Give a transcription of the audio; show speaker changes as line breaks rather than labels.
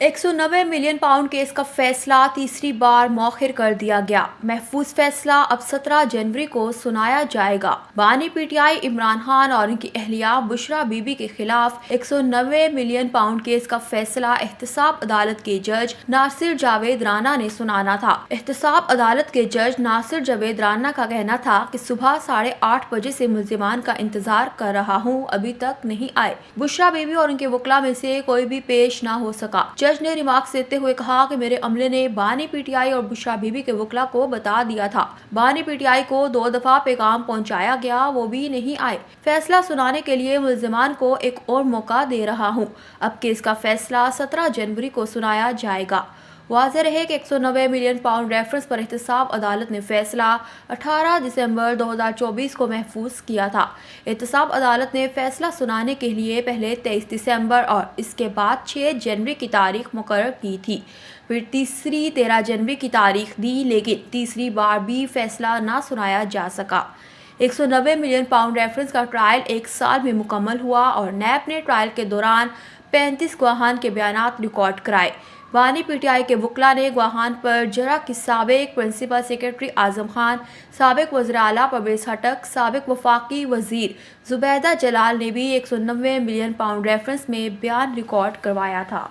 190 million pound case का फैसला तीसरी बार मौखिर कर दिया गया। महफूज फैसला अब 17 जनवरी को सुनाया जाएगा। बानी पीटीआई इमरान खान और उनकी अहलिया बुशरा बीबी के खिलाफ 190 मिलियन पाउंड केस का फैसला एहतसाब अदालत के जज नासिर जावेद राना ने सुनाना था। एहतसाब अदालत के जज नासिर जावेद राना का कहना था कि सुबह 8:30 बजे से मुल्जिमान का इंतजार कर रहा हूँ, अभी तक नहीं आए। बुशरा बीबी और उनके वकला में से कोई भी पेश न हो सका। जज ने रिमार्क्स देते हुए कहा कि मेरे अमले ने बानी पीटीआई और बुशरा बीबी के वकला को बता दिया था। बानी पीटीआई को 2 दफा पैगाम पहुंचाया गया, वो भी नहीं आए। फैसला सुनाने के लिए मुल्जिमान को एक और मौका दे रहा हूं। अब केस का फैसला 17 जनवरी को सुनाया जाएगा। वाज़ेह रहे कि 190 मिलियन पाउंड रेफरेंस पर एहतसाब अदालत ने फैसला 18 दिसंबर 2024 को महफूज किया था। एहतसाब अदालत ने फैसला सुनाने के लिए पहले 23 दिसंबर और इसके बाद 6 जनवरी की तारीख मुकर्रर की थी। फिर तीसरी 13 जनवरी की तारीख दी, लेकिन तीसरी बार भी फैसला ना सुनाया जा सका। 190 मिलियन पाउंड रेफरेंस का ट्रायल 1 साल में मुकम्मल हुआ और नैब ने ट्रायल के दौरान 35 गवाहान के बयानात रिकॉर्ड कराए। बानी पीटीआई के वकला ने गवाहान पर जरा की साबिक प्रिंसिपल सेक्रेटरी आजम खान, साबिक वज़ीर आला परवेज़ खटक, साबिक वफाकी वज़ीर जुबैदा जलाल ने भी 190 मिलियन पाउंड रेफरेंस में बयान रिकॉर्ड करवाया था।